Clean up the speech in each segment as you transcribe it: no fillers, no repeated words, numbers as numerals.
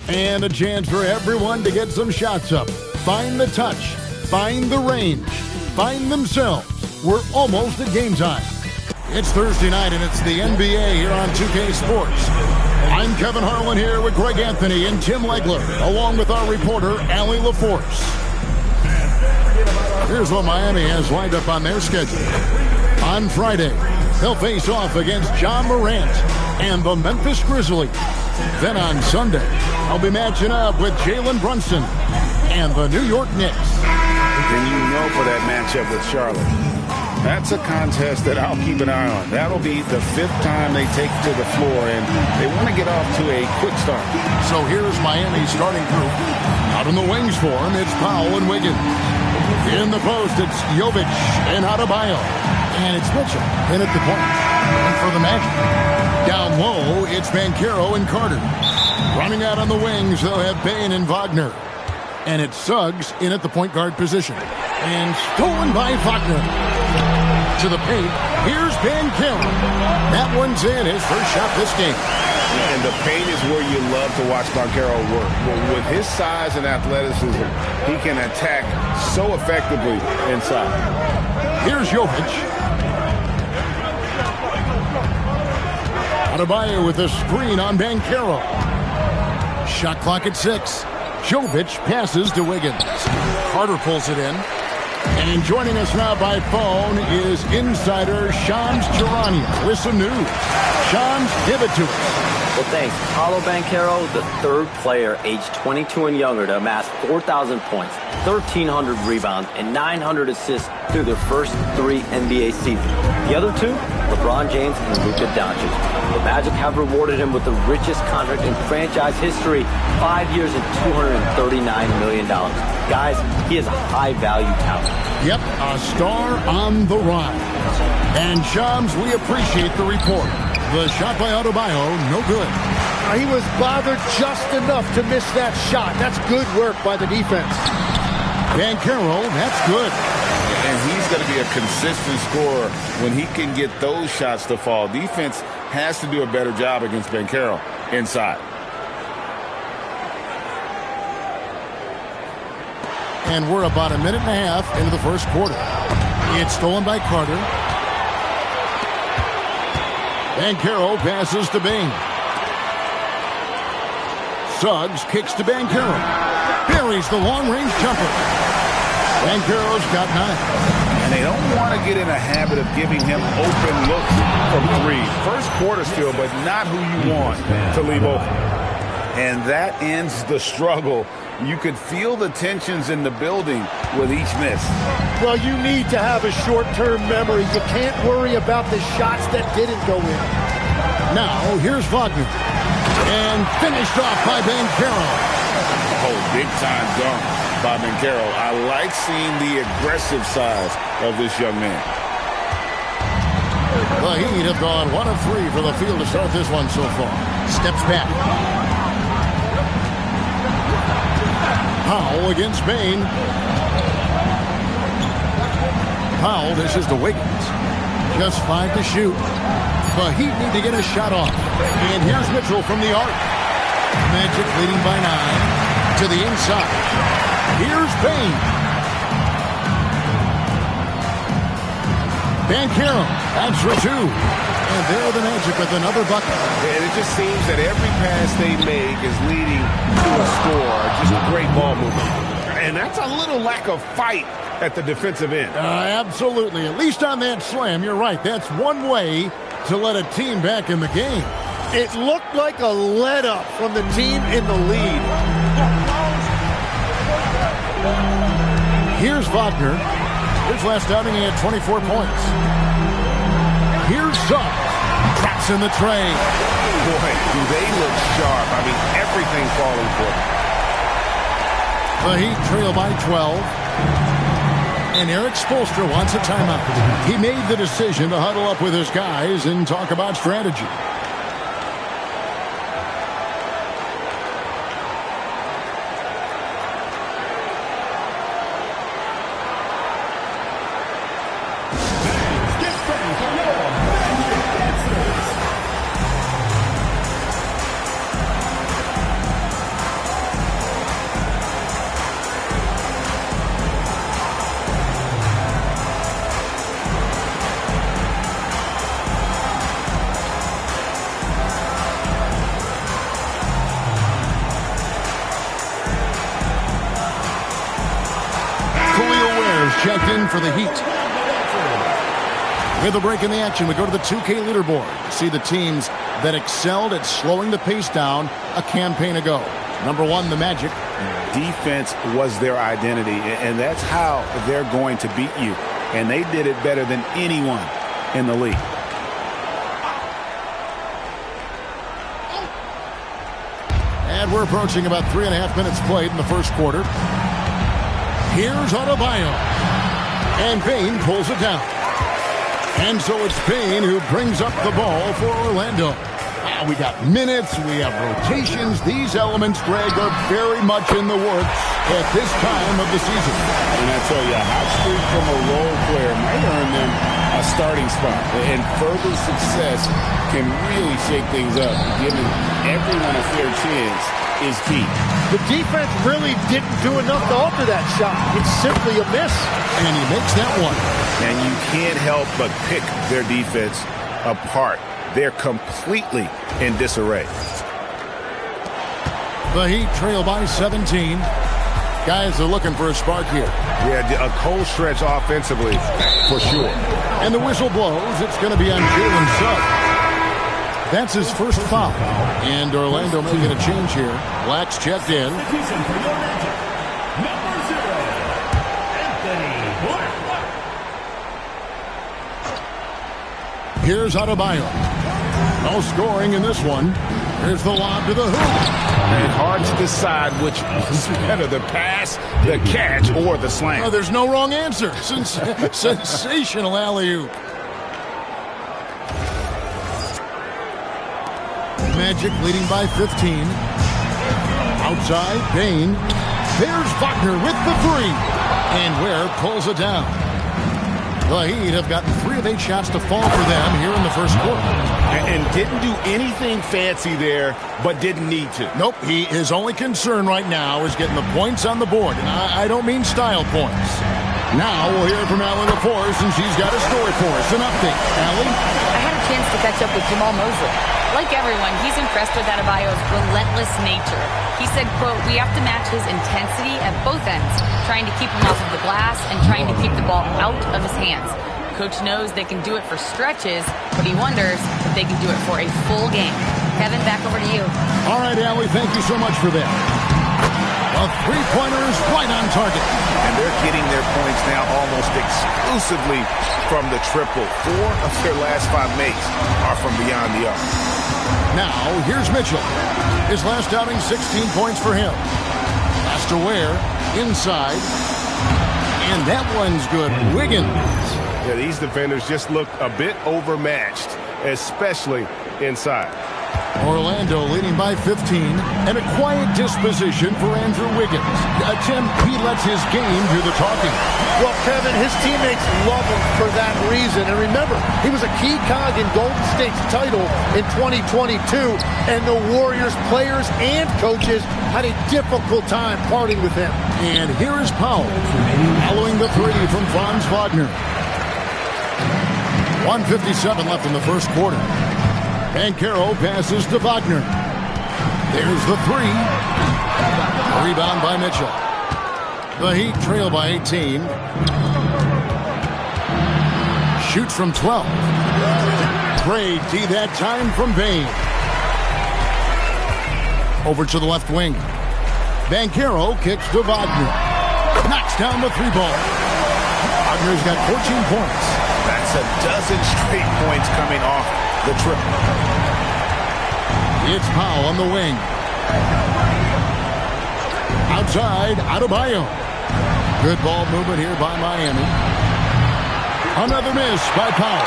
And a chance for everyone to get some shots up. Find the touch. Find the range. Find themselves. We're almost at game time. It's Thursday night, and it's the NBA here on 2K Sports. I'm Kevin Harlan here with Greg Anthony and Tim Legler, along with our reporter, Allie LaForce. Here's what Miami has lined up on their schedule. On Friday, they'll face off against John Morant and the Memphis Grizzlies. Then on Sunday, I'll be matching up with Jalen Brunson and the New York Knicks. And you know for that matchup with Charlotte, that's a contest that I'll keep an eye on. That'll be the 5th time they take to the floor, and they want to get off to a quick start. So here's Miami's starting group. Out in the wings for him, it's Powell and Wiggins. In the post, it's Jovic and Adebayo. And it's Mitchell in at the point. And for the Magic, down low, it's Banchero and Carter. Running out on the wings, they'll have Bane and Wagner. And it's Suggs in at the point guard position. And stolen by Wagner. To the paint, here's Banchero. That one's in, his first shot this game. And the paint is where you love to watch Banchero work. With his size and athleticism, he can attack so effectively inside. Here's Jovic. Adebayo with a screen on Banchero. Shot clock at 6. Jovic passes to Wiggins. Carter pulls it in. And joining us now by phone is insider Shams Charania with some news. Shams, give it to us. Well, thanks. Paolo Banchero, the 3rd player aged 22 and younger to amass 4,000 points, 1,300 rebounds, and 900 assists through their first 3 NBA seasons. The other 2, LeBron James and Luka Doncic. The Magic have rewarded him with the richest contract in franchise history, 5 years and $239 million. Guys, he is a high-value talent. Yep, a star on the rise. And Shams, we appreciate the report. The shot by Adebayo, no good. He was bothered just enough to miss that shot. That's good work by the defense. Banchero, that's good. And he's going to be a consistent scorer when he can get those shots to fall. Defense has to do a better job against Banchero inside. And we're about a minute and a half into the first quarter. It's stolen by Carter. Banchero passes to Bane. Suggs kicks to Banchero. Buries the long-range jumper. Banchero's got 9. And they don't want to get in a habit of giving him open looks from 3. First quarter still, but not who you want to leave open. And that ends the struggle. You could feel the tensions in the building with each miss. Well, you need to have a short-term memory. You can't worry about the shots that didn't go in. Now, here's Wagner. And finished off by Banchero. Oh, big-time dunk by Banchero. I like seeing the aggressive side of this young man. The Heat have gone 1 of 3 for the field to start this one so far. Steps back. Powell against Bane. Powell dishes to Wiggins. Just 5 to shoot. The Heat need to get a shot off. And here's Mitchell from the arc. Magic leading by 9 to the inside. Here's Bane. Banchero. That's for 2. And there the Magic with another bucket. And it just seems that every pass they make is leading to a score. Just a great ball movement. And that's a little lack of fight at the defensive end. Absolutely. At least on that slam, you're right. That's one way to let a team back in the game. It looked like a let-up from the team in the lead. Here's Wagner. His last outing, he had 24 points. Here's Suggs. That's in the tray. Boy, do they look sharp. I mean, everything falling for them. The Heat trail by 12. And Eric Spoelstra wants a timeout. He made the decision to huddle up with his guys and talk about strategy. for the Heat. With a break in the action, we go to the 2K leaderboard. See the teams that excelled at slowing the pace down a campaign ago. Number 1, the Magic. Defense was their identity, and that's how they're going to beat you. And they did it better than anyone in the league. And we're approaching about 3.5 minutes played in the first quarter. Here's Adebayo. And Bane pulls it down. And so it's Bane who brings up the ball for Orlando. We got minutes, we have rotations. These elements, Greg, are very much in the works at this time of the season. And I tell you, a hot streak from a role player might earn them a starting spot. And further success can really shake things up. Giving everyone a fair chance is key. The defense really didn't do enough to alter that shot. It's simply a miss. And he makes that one. And you can't help but pick their defense apart. They're completely in disarray. The Heat trail by 17. Guys are looking for a spark here. Yeah, a cold stretch offensively, for sure. And the whistle blows. It's going to be on Jalen Suggs. That's his first foul. And Orlando making a change here. Black's checked in. Here's Adebayo. No scoring in this one. Here's the lob to the hoop. And hard to decide which was better, the pass, the catch, or the slam. Oh, there's no wrong answer. Sensational alley-oop. Magic leading by 15. Outside, Bane. There's Wagner with the 3. And Ware pulls it down. The Heat have gotten 3 of 8 shots to fall for them here in the first quarter. And didn't do anything fancy there, but didn't need to. Nope, his only concern right now is getting the points on the board. And I don't mean style points. Now we'll hear from Allie LaForce, and she's got a story for us. An update. Allie? I had a chance to catch up with Jamal Mosley. Like everyone, he's impressed with Adebayo's relentless nature. He said, quote, "We have to match his intensity at both ends, trying to keep him off of the glass and trying to keep the ball out of his hands. Coach knows they can do it for stretches, but he wonders if they can do it for a full game." Kevin, back over to you. All right, Allie, thank you so much for that. A three-pointer is right on target. And they're getting their points now almost exclusively from the triple. 4 of their last 5 makes are from beyond the arc. Now, here's Mitchell. His last outing, 16 points for him. Pass to Ware, inside. And that one's good. Wiggins. Yeah, these defenders just look a bit overmatched, especially inside. Orlando leading by 15, and a quiet disposition for Andrew Wiggins. Tim, he lets his game do the talking. Well, Kevin, his teammates love him for that reason. And remember, he was a key cog in Golden State's title in 2022, and the Warriors players and coaches had a difficult time parting with him. And here is Powell, following the 3 from Franz Wagner. 1:57 left in the first quarter. Banchero passes to Wagner. There's the 3. Rebound by Mitchell. The Heat trail by 18. Shoots from 12. Great D that time from Bane. Over to the left wing. Banchero kicks to Wagner. Knocks down the 3 ball. Wagner's got 14 points. That's a dozen straight points coming off the triple. It's Powell on the wing. Outside, Adebayo. Good ball movement here by Miami. Another miss by Powell.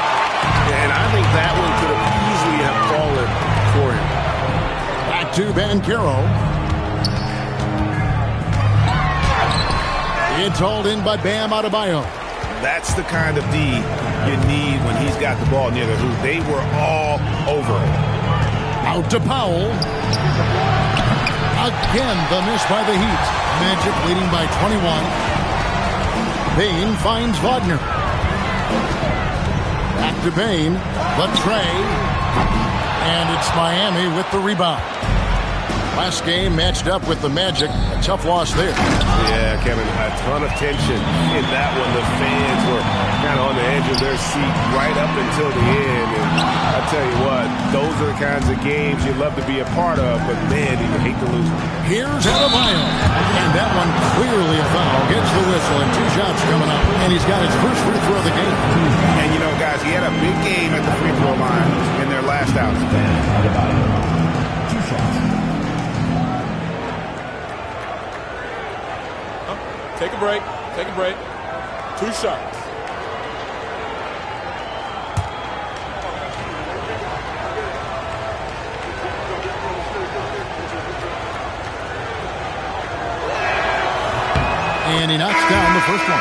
And I think that one could have easily have fallen for him. Back to Banchero. It's hauled in by Bam Adebayo. That's the kind of D you need when he's got the ball near the hoop. They were all over it. Out to Powell. Again, the miss by the Heat. Magic leading by 21. Bane finds Wagner. Back to Bane. The tray. And it's Miami with the rebound. Last game matched up with the Magic. A tough loss there. Yeah, Kevin, a ton of tension in that one. The fans were kind of on the edge of their seat right up until the end. And I tell you what, those are the kinds of games you love to be a part of, but man, do you hate to lose them. Here's Adebayo. And that one clearly a foul. Gets the whistle and 2 shots coming up. And he's got his first free throw of the game. And you know, guys, he had a big game at the free throw line in their last outing. Take a break. Take a break. 2 shots. And he knocks down the first one.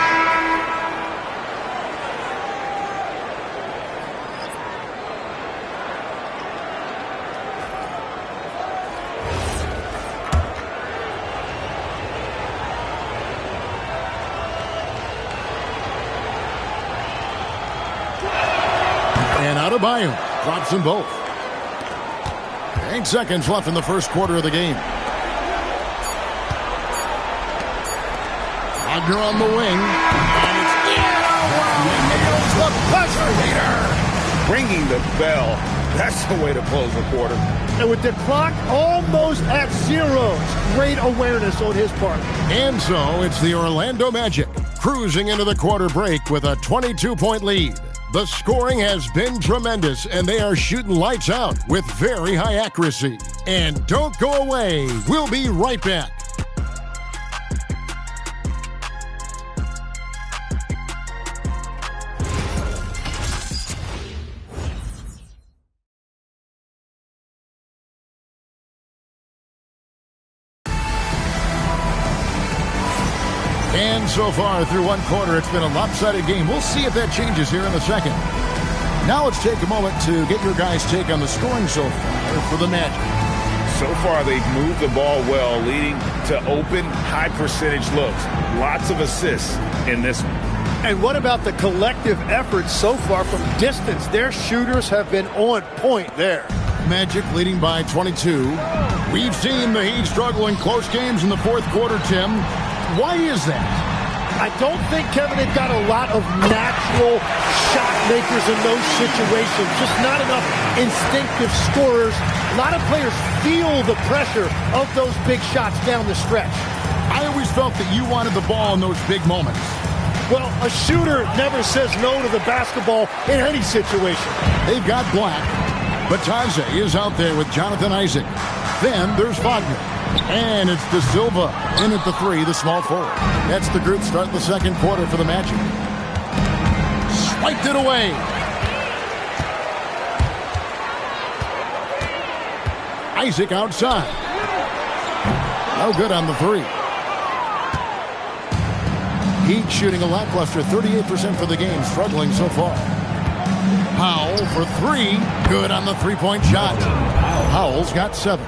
And Adebayo drops them both. 8 seconds left in the first quarter of the game. Wagner on the wing. And it's nails the buzzer beater. Ringing the bell. That's the way to close the quarter. And with the clock almost at 0, great awareness on his part. And so it's the Orlando Magic cruising into the quarter break with a 22-point lead. The scoring has been tremendous, and they are shooting lights out with very high accuracy. And don't go away. We'll be right back. And so far through one quarter, it's been a lopsided game. We'll see if that changes here in the second. Now let's take a moment to get your guys' take on the scoring so far for the Magic. So far, they've moved the ball well, leading to open, high-percentage looks. Lots of assists in this one. And what about the collective effort so far from distance? Their shooters have been on point there. Magic leading by 22. We've seen the Heat struggle in close games in the fourth quarter, Tim. Why is that? I don't think, Kevin, they've got a lot of natural shot makers in those situations. Just not enough instinctive scorers. A lot of players feel the pressure of those big shots down the stretch. I always felt that you wanted the ball in those big moments. Well, a shooter never says no to the basketball in any situation. They've got Black, but Taze is out there with Jonathan Isaac. Then there's Wagner. And it's De Silva in at the 3, the small forward. That's the group starting the second quarter for the Magic. Swiped it away. Isaac outside. No good on the 3. Heat shooting a lackluster 38% for the game, struggling so far. Powell for 3. Good on the three-point shot. Powell's got 7.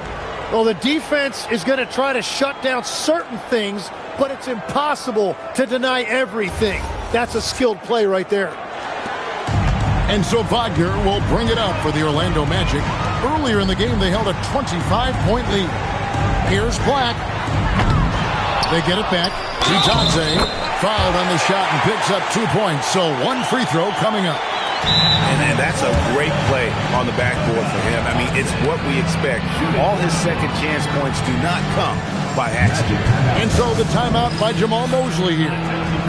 Well, the defense is going to try to shut down certain things, but it's impossible to deny everything. That's a skilled play right there. And so Wagner will bring it up for the Orlando Magic. Earlier in the game, they held a 25-point lead. Here's Black. They get it back. Taze fouled on the shot and picks up 2 points. So 1 free throw coming up. And that's a great play on the backboard for him. I mean, it's what we expect. All his second chance points do not come by accident. And so the timeout by Jamal Mosley here.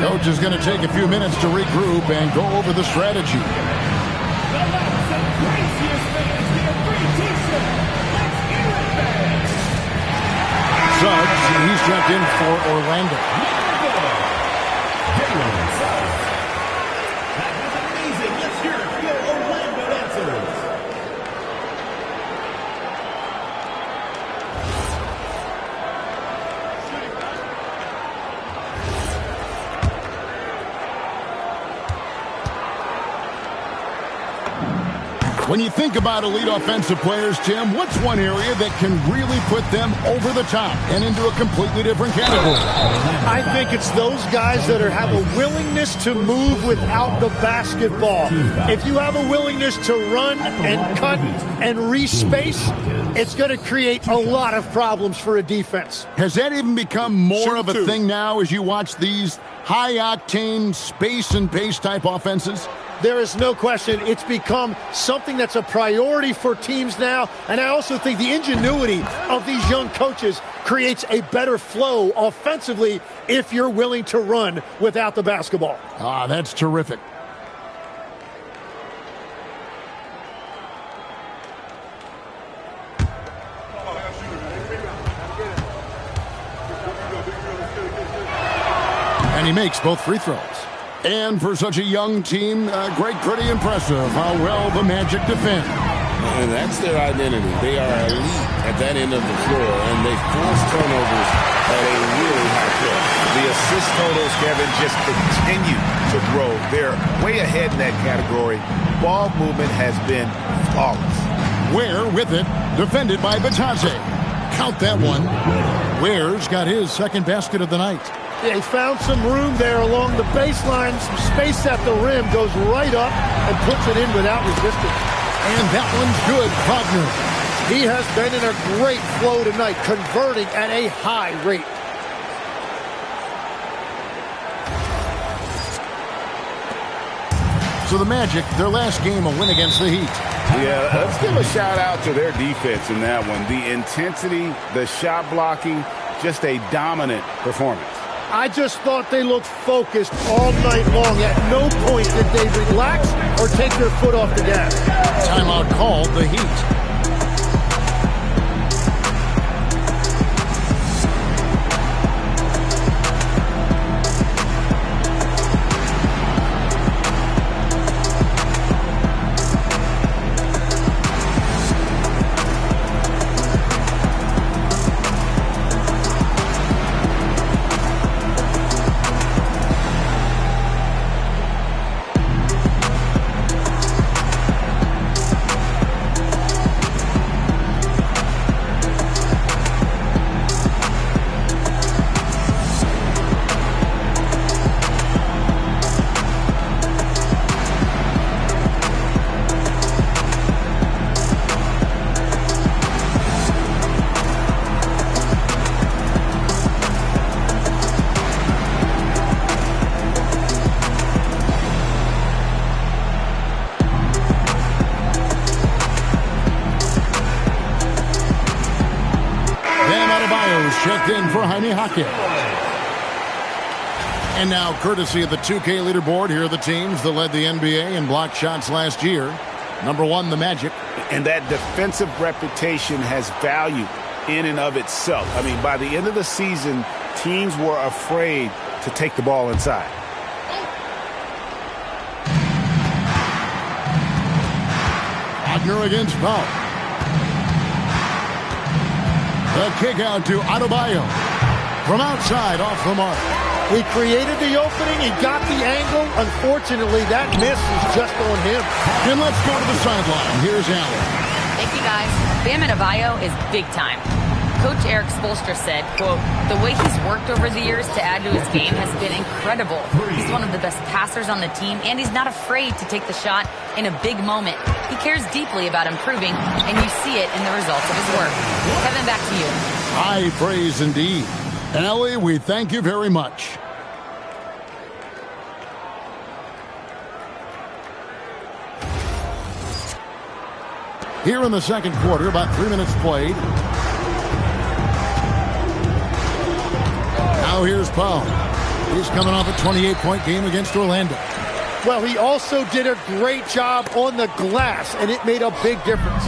Coach is going to take a few minutes to regroup and go over the strategy. Suggs, he's jumped in for Orlando. When you think about elite offensive players, Tim, what's one area that can really put them over the top and into a completely different category? I think it's those guys that have a willingness to move without the basketball. If you have a willingness to run and cut and respace, it's going to create a lot of problems for a defense. Has that even become more of a thing now as you watch these high-octane space and pace type offenses? There is no question it's become something that's a priority for teams now, and I also think the ingenuity of these young coaches creates a better flow offensively if you're willing to run without the basketball. Ah, that's terrific. And he makes both free throws. And for such a young team, pretty impressive how well the Magic defend. And that's their identity. They are elite at that end of the floor, and they force turnovers at a really high clip. The assist totals, Kevin, just continue to grow. They're way ahead in that category. Ball movement has been flawless. Ware with it, defended by Batase. Count that one. Ware's got his second basket of the night. They found some room there along the baseline, some space at the rim, goes right up and puts it in without resistance. And that one's good, Wagner. He has been in a great flow tonight, converting at a high rate. So the Magic, their last game, a win against the Heat. Yeah, let's give a shout out to their defense in that one. The intensity, the shot blocking, just a dominant performance. I just thought they looked focused all night long. At no point did they relax or take their foot off the gas. Timeout called, the Heat. Checked in for Jaime Jaquez. And now, courtesy of the 2K leaderboard, here are the teams that led the NBA in block shots last year. Number 1, the Magic. And that defensive reputation has value in and of itself. I mean, by the end of the season, teams were afraid to take the ball inside. Wagner against Powell. The kick out to Adebayo. From outside, off the mark. He created the opening. He got the angle. Unfortunately, that miss is just on him. And let's go to the sideline. Here's Allen. Thank you, guys. Bam Adebayo is big time. Coach Eric Spoelstra said, quote, the way he's worked over the years to add to his game has been incredible. He's one of the best passers on the team, and he's not afraid to take the shot in a big moment. He cares deeply about improving, and you see it in the results of his work. Kevin, back to you. High praise indeed. And Ellie, we thank you very much. Here in the second quarter, about 3 minutes played. Now here's Powell. He's coming off a 28-point game against Orlando. Well, he also did a great job on the glass, and it made a big difference.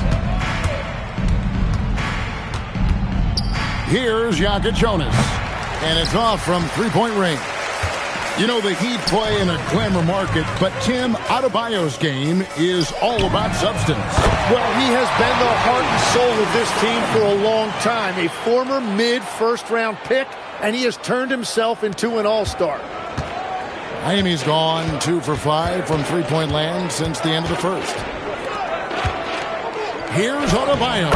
Here's Jokic Jonas, and it's off from three-point range. You know, the Heat play in a glamour market, but Tim, Adebayo's game is all about substance. Well, he has been the heart and soul of this team for a long time. A former mid-first-round pick, and he has turned himself into an all-star. Miami's gone 2 for 5 from three-point land since the end of the first. Here's Adebayo,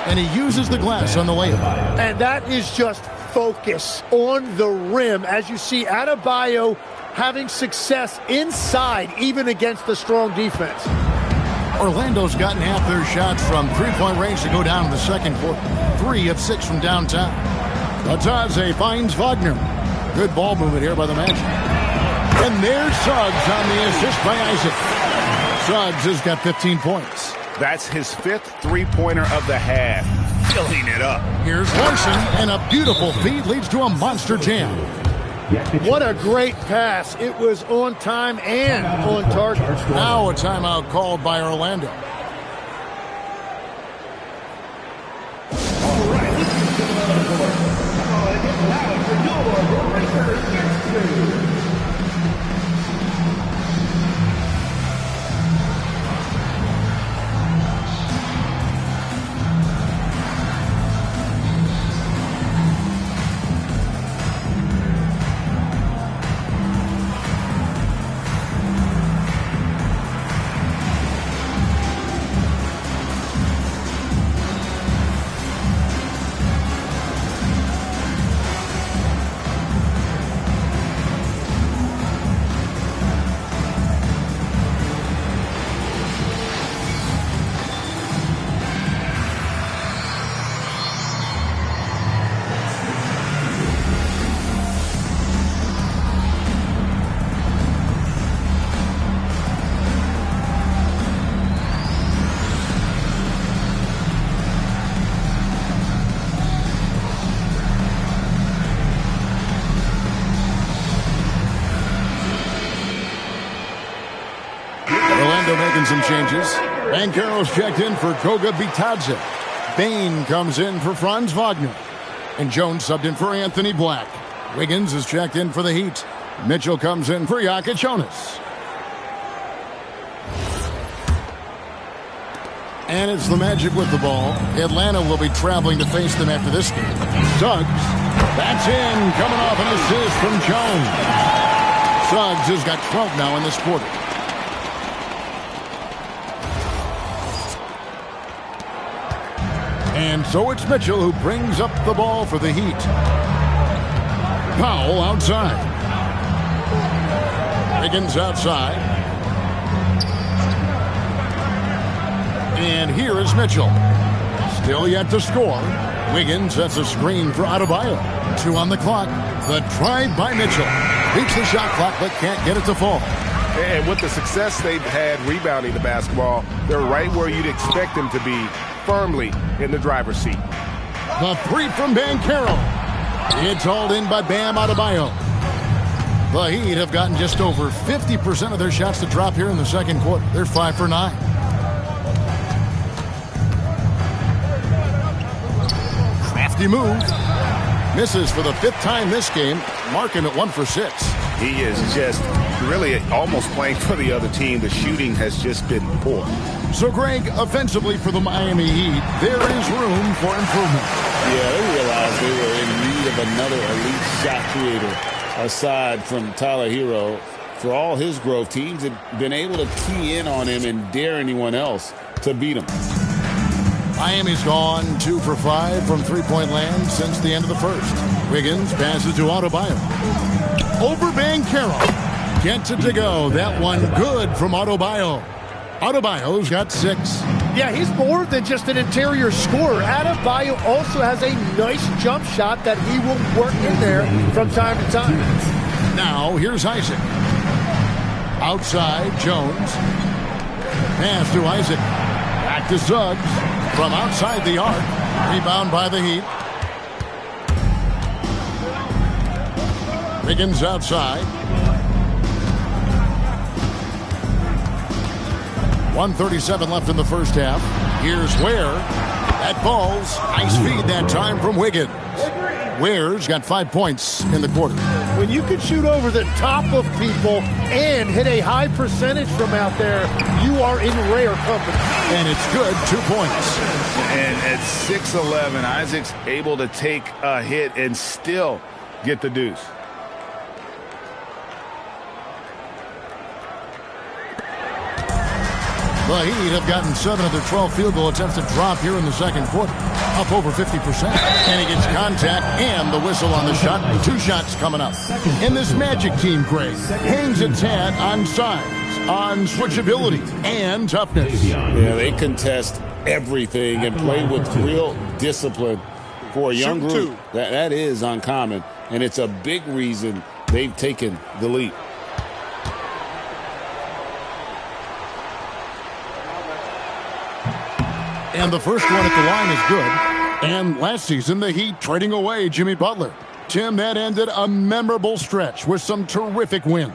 and he uses the glass on the layup. And that is just focus on the rim. As you see, Adebayo having success inside, even against the strong defense. Orlando's gotten half their shots from three-point range to go down in the second quarter. 3 of 6 from downtown. Ataze finds Wagner. Good ball movement here by the Magic. And there's Suggs on the assist by Isaac. Suggs has got 15 points. That's his 5th three-pointer of the half. Filling it up. Here's Larson, and a beautiful feed leads to a monster jam. What a great pass. It was on time and on target. Now a timeout called by Orlando. Making some changes. Banchero's checked in for Goga Bitadze. Bain comes in for Franz Wagner. And Jones subbed in for Anthony Black. Wiggins is checked in for the Heat. Mitchell comes in for Jokic Jonas. And it's the Magic with the ball. Atlanta will be traveling to face them after this game. Suggs. That's in. Coming off an assist from Jones. Suggs has got 12 now in this quarter. And so it's Mitchell who brings up the ball for the Heat. Powell outside. Wiggins outside. And here is Mitchell. Still yet to score. Wiggins sets a screen for Adebayo. 2 on the clock. The drive by Mitchell. Beats the shot clock but can't get it to fall. And with the success they've had rebounding the basketball, they're right where you'd expect them to be, firmly in the driver's seat. The 3 from Banchero. It's hauled in by Bam Adebayo. The Heat have gotten just over 50% of their shots to drop here in the second quarter. They're 5 for 9. Crafty move. Misses for the 5th time this game, marking at 1 for 6. He is just really almost playing for the other team. The shooting has just been poor. So, Greg, offensively for the Miami Heat, there is room for improvement. Yeah, they realized they were in need of another elite shot creator aside from Tyler Hero. For all his growth, teams have been able to key in on him and dare anyone else to beat him. Miami's gone 2 for 5 from three-point land since the end of the first. Wiggins passes to Adebayo. Over Banchero. Gets it to go. That one good from Adebayo. Adebayo's got 6. Yeah, he's more than just an interior scorer. Adebayo also has a nice jump shot that he will work in there from time to time. Now, here's Isaac. Outside, Jones. Pass to Isaac. Back to Suggs. From outside the arc. Rebound by the Heat. Wiggins outside. 1:37 left in the first half. Here's Ware. That falls. Nice feed that time from Wiggins. Ware's got 5 points in the quarter. When you can shoot over the top of people and hit a high percentage from out there, you are in rare company. And it's good, 2 points. And at 6'11", Isaac's able to take a hit and still get the deuce. The Heat have gotten 7 of their 12 field goal attempts to drop here in the second quarter, up over 50%. And he gets contact and the whistle on the shot. 2 shots coming up. And this Magic team, Greg, hangs its hat on size, on switchability, and toughness. Yeah, they contest everything and play with real discipline. For a young group, that is uncommon, and it's a big reason they've taken the lead. And the first one at the line is good. And last season, the Heat trading away Jimmy Butler. Tim, that ended a memorable stretch with some terrific wins.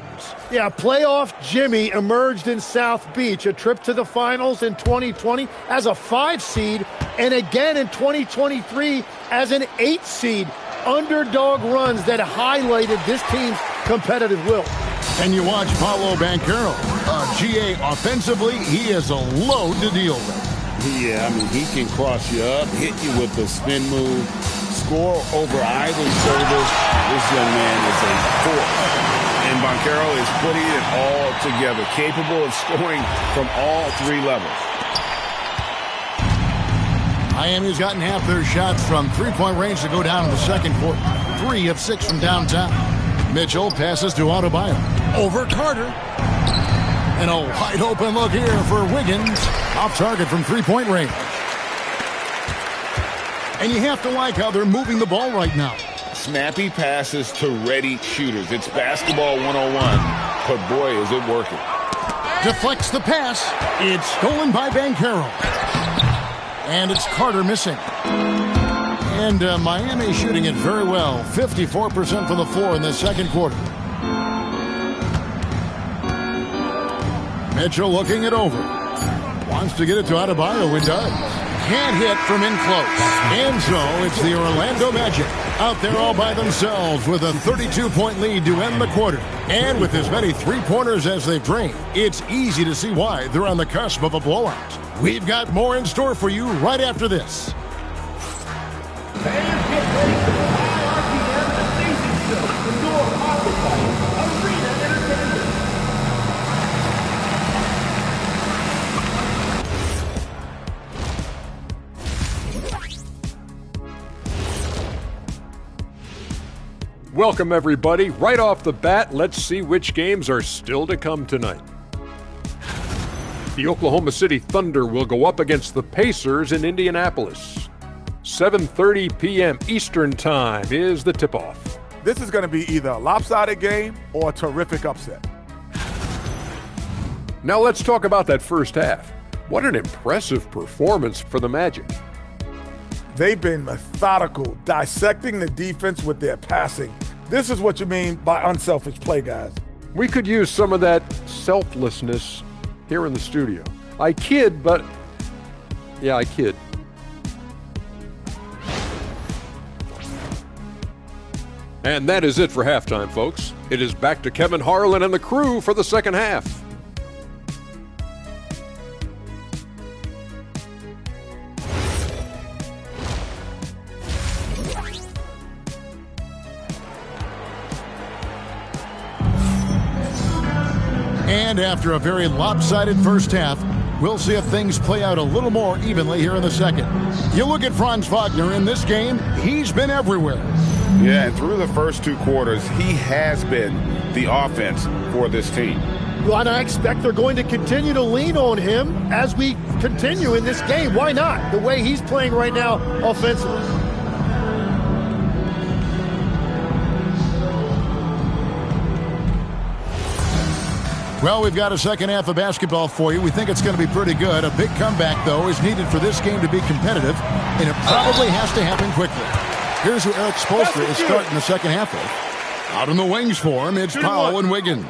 Yeah, playoff Jimmy emerged in South Beach, a trip to the finals in 2020 as a 5 seed, and again in 2023 as an 8 seed. Underdog runs that highlighted this team's competitive will. And you watch Paolo Banchero. GA offensively, he is a load to deal with. Yeah, I mean, he can cross you up, hit you with the spin move, score over either shoulder. This young man is a force. And Banchero is putting it all together, capable of scoring from all 3 levels. Miami's gotten half their shots from three-point range to go down in the second quarter. 3 of 6 from downtown. Mitchell passes to Adebayo. Over Carter. And a wide-open look here for Wiggins. Off target from three-point range. And you have to like how they're moving the ball right now. Snappy passes to ready shooters. It's basketball 101, but boy, is it working. Deflects the pass. It's stolen by Banchero. And it's Carter missing. And Miami shooting it very well. 54% from the floor in the second quarter. Mitchell looking it over. Wants to get it to Adebayo and does. Can't hit from in close. And so it's the Orlando Magic out there all by themselves with a 32-point lead to end the quarter. And with as many three-pointers as they've drained, it's easy to see why they're on the cusp of a blowout. We've got more in store for you right after this. Welcome, everybody. Right off the bat, let's see which games are still to come tonight. The Oklahoma City Thunder will go up against the Pacers in Indianapolis. 7:30 p.m. Eastern Time is the tip-off. This is going to be either a lopsided game or a terrific upset. Now let's talk about that first half. What an impressive performance for the Magic. They've been methodical, dissecting the defense with their passing. This is what you mean by unselfish play, guys. We could use some of that selflessness here in the studio. I kid, but yeah, I kid. And that is it for halftime, folks. It is back to Kevin Harlan and the crew for the second half. And after a very lopsided first half, we'll see if things play out a little more evenly here in the second. You look at Franz Wagner in this game, he's been everywhere. Yeah, and through the first 2 quarters, he has been the offense for this team. Well, and I expect they're going to continue to lean on him as we continue in this game. Why not? The way he's playing right now offensively. Well, we've got a second half of basketball for you. We think it's going to be pretty good. A big comeback, though, is needed for this game to be competitive, and it probably has to happen quickly. Here's who Eric Spoelstra is starting the second half with. Out in the wings for him, it's Powell and Wiggins.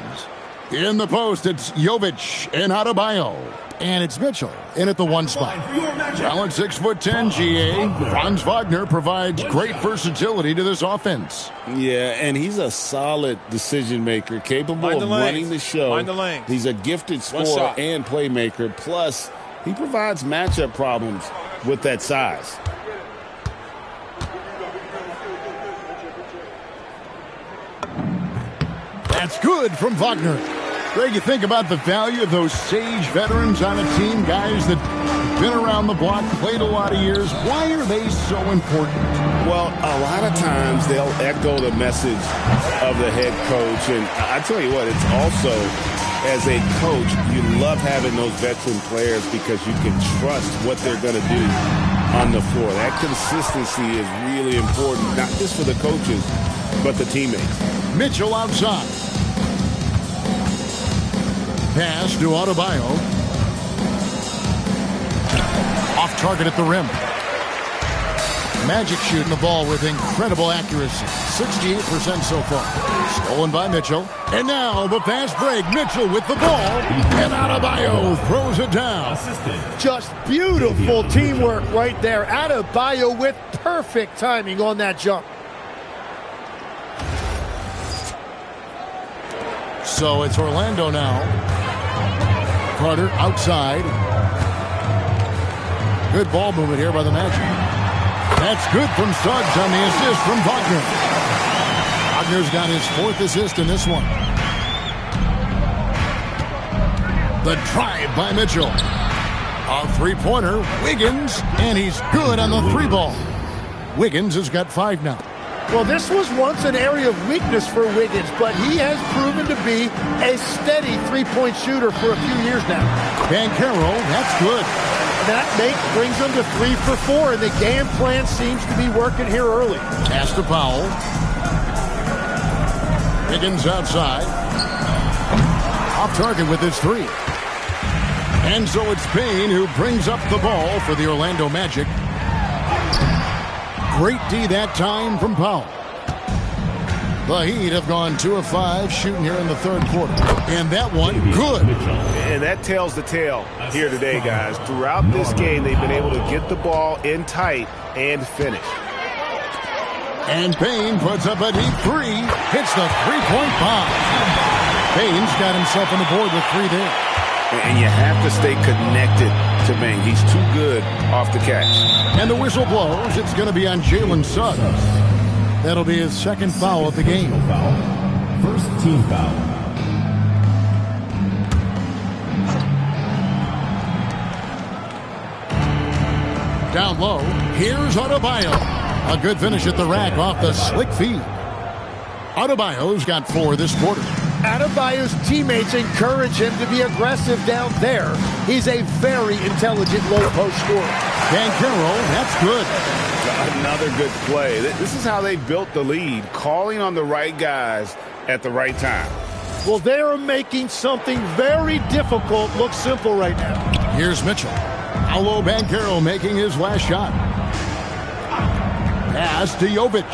In the post, it's Jovic and Adebayo. And it's Mitchell in at the 1 spot. Well, at 6'10", GA, Franz Wagner provides great versatility to this offense. Yeah, and he's a solid decision maker, capable of running the show. He's a gifted scorer and playmaker. Plus, he provides matchup problems with that size. That's good from Wagner. Greg, you think about the value of those sage veterans on a team, guys that have been around the block, played a lot of years. Why are they so important? Well, a lot of times they'll echo the message of the head coach. And I tell you what, it's also, as a coach, you love having those veteran players because you can trust what they're going to do on the floor. That consistency is really important, not just for the coaches, but the teammates. Mitchell outside. Pass to Adebayo. Off target at the rim. Magic shooting the ball with incredible accuracy. 68% so far. Stolen by Mitchell. And now the fast break. Mitchell with the ball. And Adebayo throws it down. Just beautiful teamwork right there. Adebayo with perfect timing on that jump. So it's Orlando now. Carter outside. Good ball movement here by the Magic. That's good from Suggs on the assist from Wagner. Wagner's got his 4th assist in this one. The drive by Mitchell. A three-pointer. Wiggins, and he's good on the 3-ball. Wiggins has got 5 now. Well, this was once an area of weakness for Wiggins, but he has proven to be a steady three-point shooter for a few years now. Banchero, that's good. That brings him to 3 for 4, and the game plan seems to be working here early. Pass to Powell. Wiggins outside. Off target with his 3. And so it's Payne who brings up the ball for the Orlando Magic. Great D that time from Powell. The Heat have gone 2 of 5 shooting here in the 3rd quarter. And that one, good. And that tells the tale here today, guys. Throughout this game, they've been able to get the ball in tight and finish. And Payne puts up a deep 3. Hits the 3-point bomb. Payne's got himself on the board with 3 there. And you have to stay connected to Payne. He's too good off the catch. And the whistle blows. It's going to be on Jalen Suggs. That'll be his 2nd foul of the game. First team foul. Down low. Here's Adebayo. A good finish at the rack off the slick feed. Adebayo's got 4 this quarter. Adebayo's teammates encourage him to be aggressive down there. He's a very intelligent low-post scorer. Banchero, that's good. Another good play. This is how they built the lead, calling on the right guys at the right time. Well, they are making something very difficult look simple right now. Here's Mitchell. Paolo Banchero making his last shot. Pass to Jovic.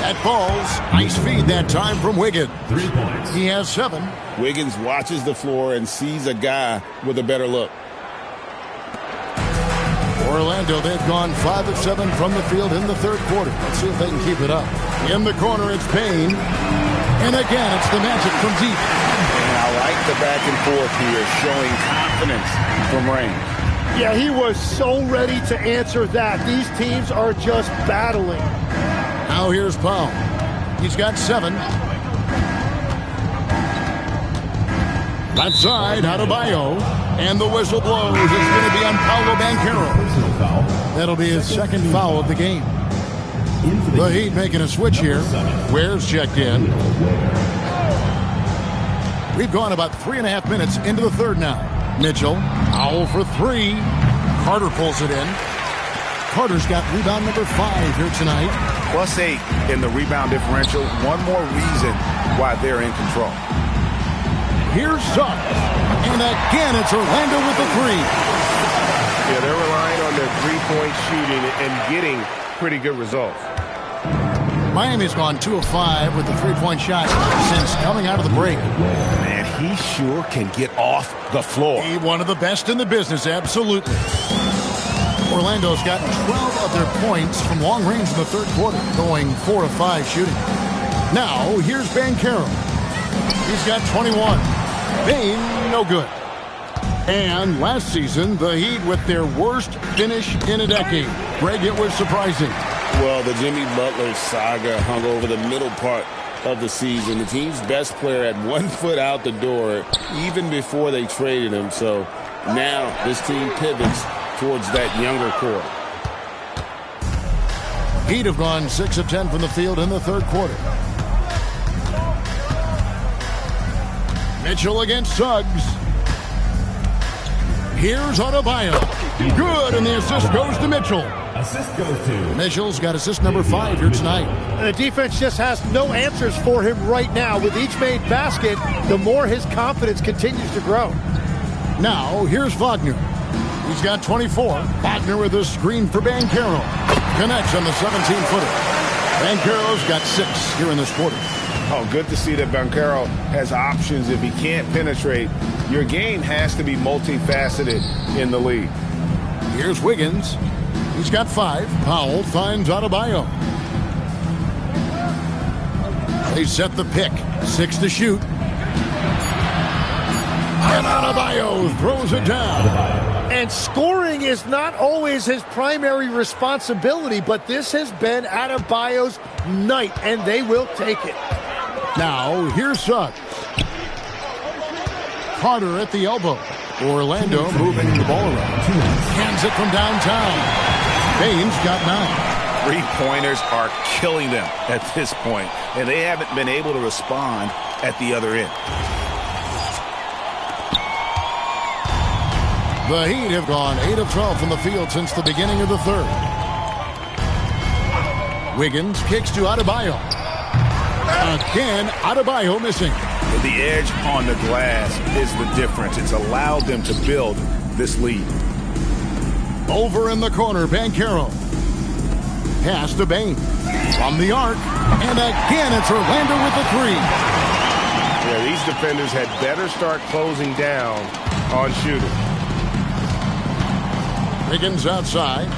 That falls. Nice feed that time from Wiggins. 3 points. He has 7. Wiggins watches the floor and sees a guy with a better look. Orlando, they've gone 5 of 7 from the field in the 3rd quarter. Let's see if they can keep it up. In the corner, it's Payne. And again, it's the Magic from deep. And I like the back and forth here, showing confidence from range. Yeah, he was so ready to answer that. These teams are just battling. Now here's Powell. He's got 7. Left side, Adebayo. And the whistle blows. It's going to be on Paolo Banchero. That'll be his 2nd foul of the game. The Heat making a switch here. Ware's checked in. We've gone about 3.5 minutes into the 3rd now. Mitchell, Powell for 3. Carter pulls it in. Carter's got rebound number 5 here tonight. +8 in the rebound differential. One more reason why they're in control. Here's Suggs. And again, it's Orlando with the 3. Yeah, they're relying on their three-point shooting and getting pretty good results. Miami's gone 2 of 5 with the 3-point shot since coming out of the break. Man, he sure can get off the floor. He's one of the best in the business, absolutely. Orlando's gotten 12 of their points from long range in the 3rd quarter, going 4 of 5 shooting. Now, here's Banchero. He's got 21. Payne, no good. And last season, the Heat with their worst finish in a decade. Greg, it was surprising. Well, the Jimmy Butler saga hung over the middle part of the season. The team's best player had 1 foot out the door even before they traded him. So now this team pivots towards that younger core. Heat have gone 6 of 10 from the field in the third quarter. Mitchell against Suggs. Here's Adebayo. Good, and the assist goes to Mitchell. Assist goes to Mitchell's got assist number 5 here tonight. And the defense just has no answers for him right now. With each made basket, the more his confidence continues to grow. Now, here's Wagner. He's got 24. Wagner with a screen for Banchero. Connects on the 17-footer. Banchero's got 6 here in this quarter. Oh, good to see that Banchero has options if he can't penetrate. Your game has to be multifaceted in the league. Here's Wiggins. He's got 5. Powell finds Adebayo. They set the pick. 6 to shoot. And Adebayo throws it down. And scoring is not always his primary responsibility, but this has been Adebayo's night, and they will take it. Now, here's Suggs. Carter at the elbow. Orlando moving the ball around. Hands it from downtown. Baines got 9. Three-pointers are killing them at this point, and they haven't been able to respond at the other end. The Heat have gone 8 of 12 from the field since the beginning of the third. Wiggins kicks to Adebayo. Again, Adebayo missing. The edge on the glass is the difference. It's allowed them to build this lead. Over in the corner, Banchero. Pass to Bane. From the arc. And again, it's Orlando with the 3. Yeah, these defenders had better start closing down on shooting. Wiggins outside.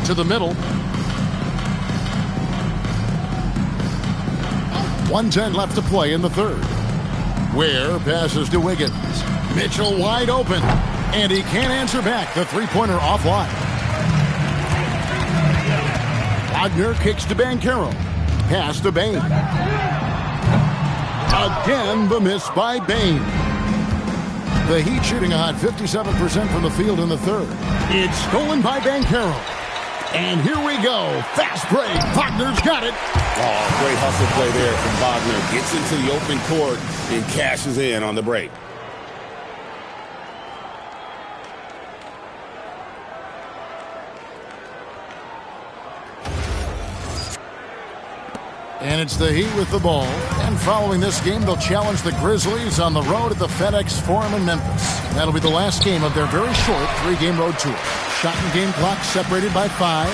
To the middle. 1:10 left to play in the third. Ware passes to Wiggins. Mitchell wide open. And he can't answer back. The three-pointer offline. Wagner kicks to Banchero. Pass to Bane. Again, the miss by Bane. The Heat shooting a hot 57% from the field in the third. It's stolen by Banchero. And here we go. Fast break. Wagner's got it. Oh, great hustle play there from Wagner. Gets into the open court and cashes in on the break. And it's the Heat with the ball. And following this game, they'll challenge the Grizzlies on the road at the FedEx Forum in Memphis. That'll be the last game of their very short 3-game road tour. Shot and game clock separated by 5.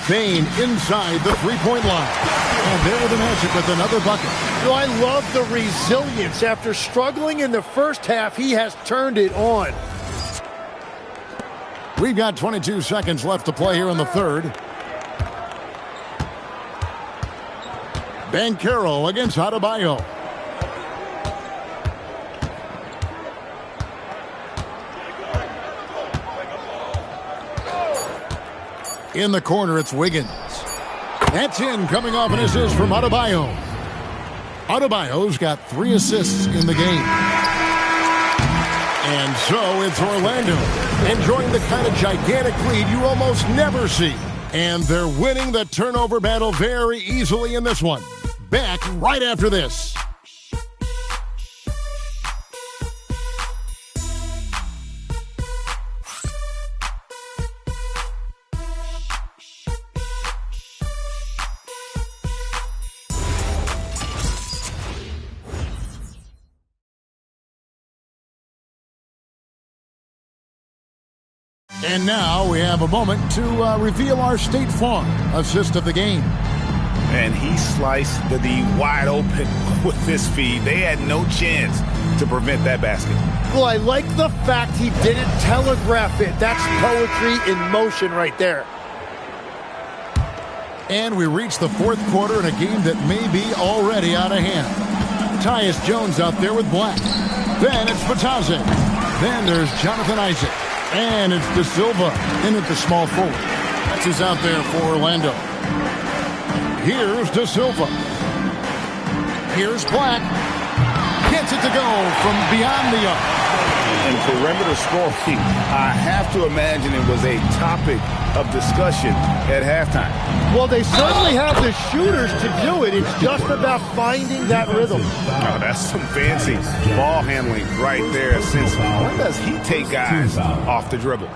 Bane inside the three-point line. And there the Magic with another bucket. So I love the resilience. After struggling in the first half, he has turned it on. We've got 22 seconds left to play here in the third. Banchero against Adebayo. In the corner, it's Wiggins. That's in, coming off an assist from Adebayo. Adebayo's got 3 assists in the game. And so it's Orlando enjoying the kind of gigantic lead you almost never see. And they're winning the turnover battle very easily in this one. Back right after this. And now we have a moment to reveal our State Farm assist of the game. And he sliced the D wide open with this feed. They had no chance to prevent that basket. Well, I like the fact he didn't telegraph it. That's poetry in motion right there. And we reach the fourth quarter in a game that may be already out of hand. Tyus Jones out there with Black. Then it's Batadze. Then there's Jonathan Isaac. And it's De Silva in at the small forward. That's who's out there for Orlando. Here's De Silva. Here's Black. Gets it to go from beyond the arc. And perimeter scoring, I have to imagine it was a topic of discussion at halftime. Well, they certainly have the shooters to do it. It's just about finding that rhythm. Oh, that's some fancy ball handling right there. Since when does he take guys off the dribble?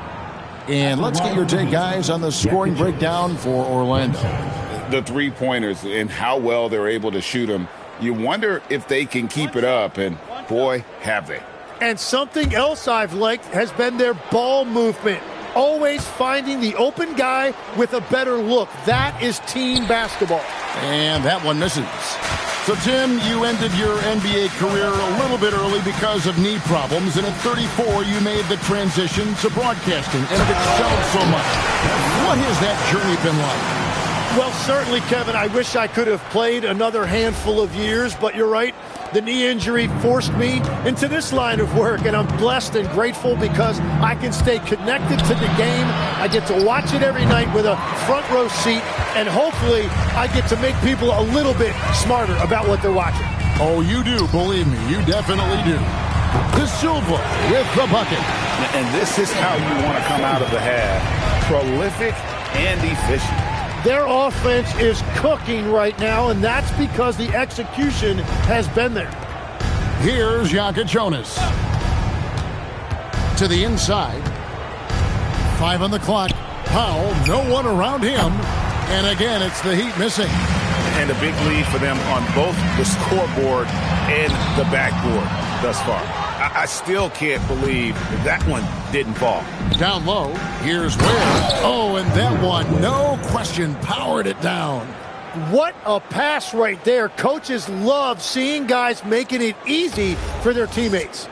And let's get your take, guys, on the scoring breakdown for Orlando. The three-pointers and how well they're able to shoot them. You wonder if they can keep it up, and boy, have they. And something else I've liked has been their ball movement. Always finding the open guy with a better look. That is team basketball. And that one misses. So, Tim, you ended your NBA career a little bit early because of knee problems, and at 34, you made the transition to broadcasting, and it excelled so much. What has that journey been like? Well, certainly, Kevin, I wish I could have played another handful of years, but you're right. The knee injury forced me into this line of work, and I'm blessed and grateful because I can stay connected to the game. I get to watch it every night with a front row seat, and hopefully I get to make people a little bit smarter about what they're watching. Oh, you do, believe me, you definitely do. De Silva with the bucket. And this is how you want to come out of the half. Prolific and efficient. Their offense is cooking right now, and that's because the execution has been there. Here's Jaka Jonas. To the inside. 5 on the clock. Powell, no one around him. And again, it's the Heat missing. And a big lead for them on both the scoreboard and the backboard thus far. I still can't believe that one didn't fall. Down low, here's Ware. Oh, and that one, no question, powered it down. What a pass right there. Coaches love seeing guys making it easy for their teammates.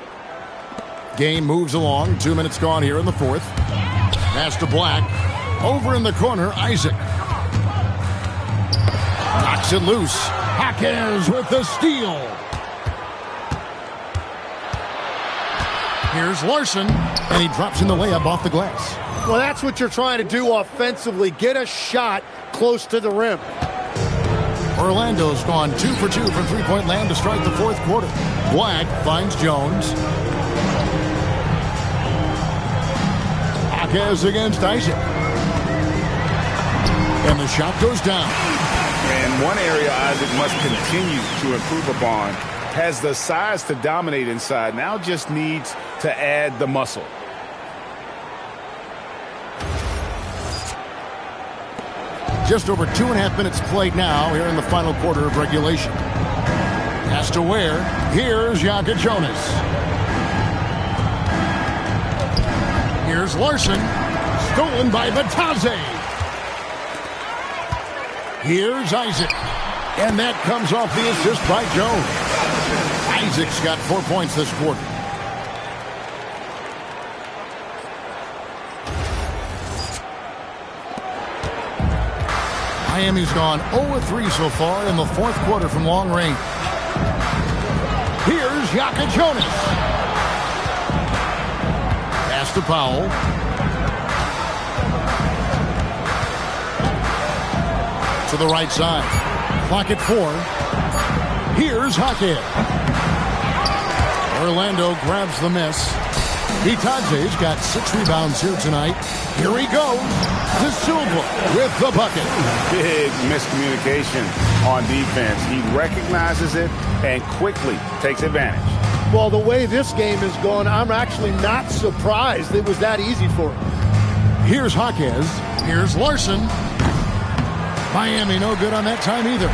Game moves along. 2 minutes gone here in the fourth. Pass to Black. Over in the corner, Isaac. Knocks it loose. Jaquez with the steal. Here's Larson, and he drops in the layup off the glass. Well, that's what you're trying to do offensively. Get a shot close to the rim. Orlando's gone 2 for 2 from three-point land to start the fourth quarter. Black finds Jones. Jaquez against Isaac. And the shot goes down. And one area Isaac must continue to improve upon. Has the size to dominate inside. Now just needs to add the muscle. Just over 2.5 minutes played now here in the final quarter of regulation. Pass to Ware. Here's Jaka Jonas. Here's Larson. Stolen by Batadze. Here's Isaac. And that comes off the assist by Jones. Isaac's got 4 points this quarter. Miami's gone 0-3 so far in the fourth quarter from long range. Here's Jaka Jonas. Pass to Powell. To the right side. Clock at 4. Here's Jaquez. Orlando grabs the miss. Bitadze's got 6 rebounds here tonight. Here he goes. De Silva with the bucket. Big miscommunication on defense. He recognizes it and quickly takes advantage. Well, the way this game is going, I'm actually not surprised it was that easy for him. Here's Jaquez. Here's Larson. Miami no good on that time either.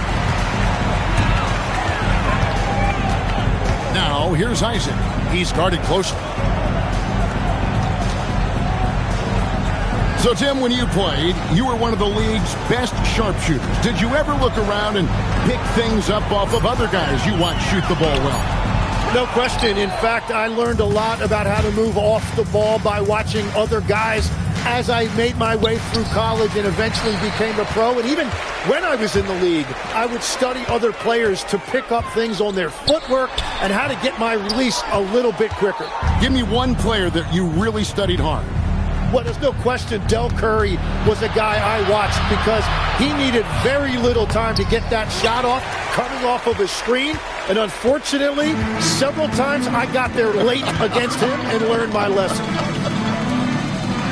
Now, here's Isaac. He's guarded closely. So, Tim, when you played, you were one of the league's best sharpshooters. Did you ever look around and pick things up off of other guys you watch shoot the ball well? No question. In fact, I learned a lot about how to move off the ball by watching other guys as I made my way through college and eventually became a pro. And even when I was in the league, I would study other players to pick up things on their footwork and how to get my release a little bit quicker. Give me one player that you really studied hard. Well, there's no question Del Curry was a guy I watched because he needed very little time to get that shot off, coming off of his screen. And unfortunately, several times I got there late against him and learned my lesson.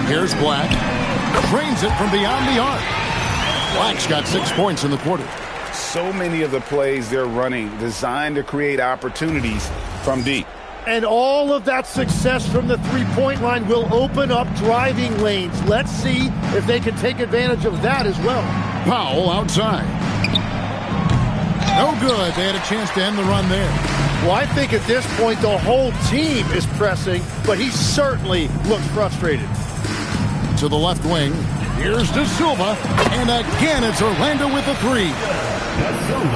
Here's Black. Drains it from beyond the arc. Black's got 6 points in the quarter. So many of the plays they're running designed to create opportunities from deep. And all of that success from the three-point line will open up driving lanes. Let's see if they can take advantage of that as well. Powell outside. No good. They had a chance to end the run there. Well, I think at this point the whole team is pressing, but he certainly looks frustrated. To the left wing. Here's De Silva. And again, it's Orlando with a three.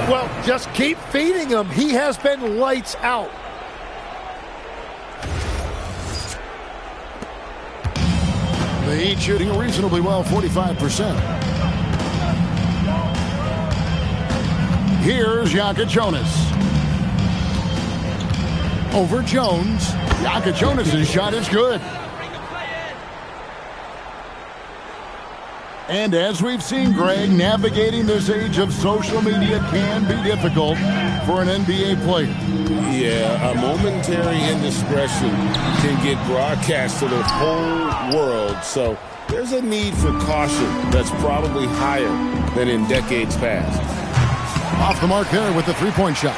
Well, just keep feeding him. He has been lights out. The Heat shooting reasonably well, 45%. Here's Yaka Jonas. Over Jones. Yaka Jonas' shot is good. And as we've seen, Greg, navigating this age of social media can be difficult for an NBA player. Yeah, a momentary indiscretion can get broadcast to the whole world. So there's a need for caution that's probably higher than in decades past. Off the mark there with the three-point shot.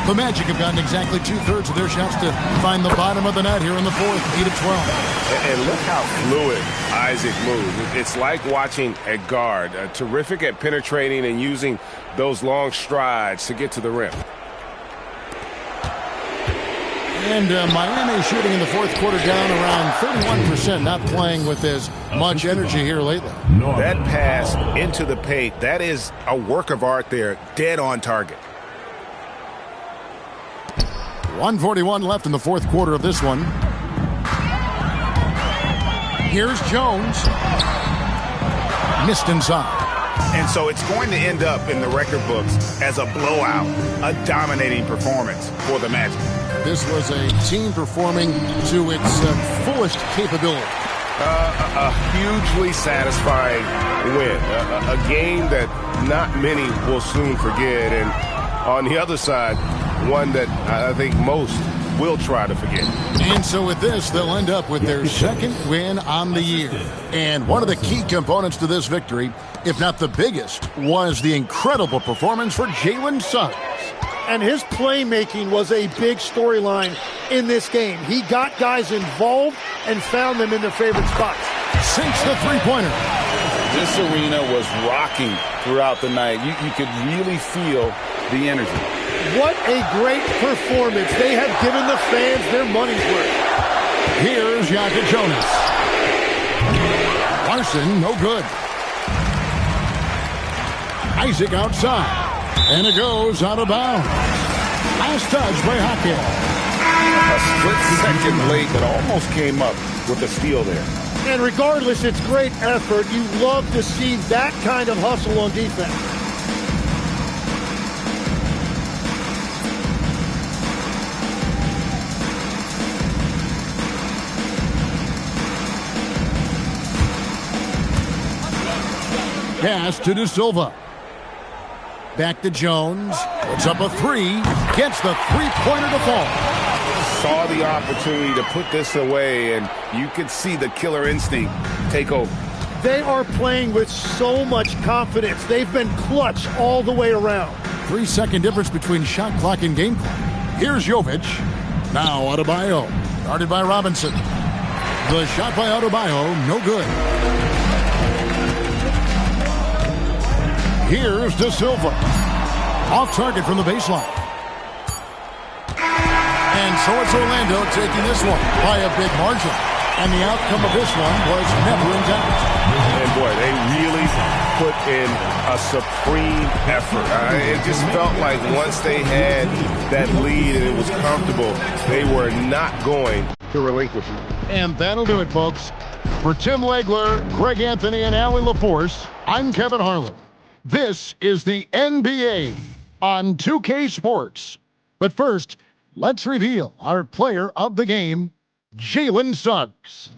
The Magic have gotten exactly 2/3 of their shots to find the bottom of the net here in the fourth, 8 of 12. And look how fluid Isaac moves. It's like watching a guard, terrific at penetrating and using those long strides to get to the rim. And Miami shooting in the fourth quarter down around 31%, not playing with as much energy here lately. That pass into the paint, that is a work of art there, dead on target. 1:41 left in the fourth quarter of this one. Here's Jones. Missed inside. And so it's going to end up in the record books as a blowout, a dominating performance for the Magic. This was a team performing to its fullest capability. A hugely satisfying win. A game that not many will soon forget. And on the other side, one that I think most will try to forget. And so with this, they'll end up with their second win on the year. And one of the key components to this victory, if not the biggest, was the incredible performance for Jalen Suggs. And his playmaking was a big storyline in this game. He got guys involved and found them in their favorite spots. Sinks the three-pointer. This arena was rocking throughout the night. You could really feel the energy. What a great performance. They have given the fans their money's worth. Here's Yaka Jonas. Larson, no good. Isaac outside. And it goes out of bounds. Last touch by Hackett. A split second late, but almost came up with a steal there. And regardless, it's great effort. You love to see that kind of hustle on defense. Pass to De Silva. Back to Jones. Puts up a three. Gets the three-pointer to fall. Saw the opportunity to put this away, and you could see the killer instinct take over. They are playing with so much confidence. They've been clutch all the way around. 3-second difference between shot clock and game clock. Here's Jovic. Now Adebayo. Guarded by Robinson. The shot by Adebayo, no good. Here's De Silva. Off target from the baseline. And so it's Orlando taking this one by a big margin. And the outcome of this one was never in doubt. And boy, they really put in a supreme effort. It just felt like once they had that lead and it was comfortable, they were not going to relinquish it. And that'll do it, folks. For Tim Legler, Greg Anthony, and Allie LaForce, I'm Kevin Harlan. This is the NBA on 2K Sports. But first, let's reveal our player of the game Jalen Suggs.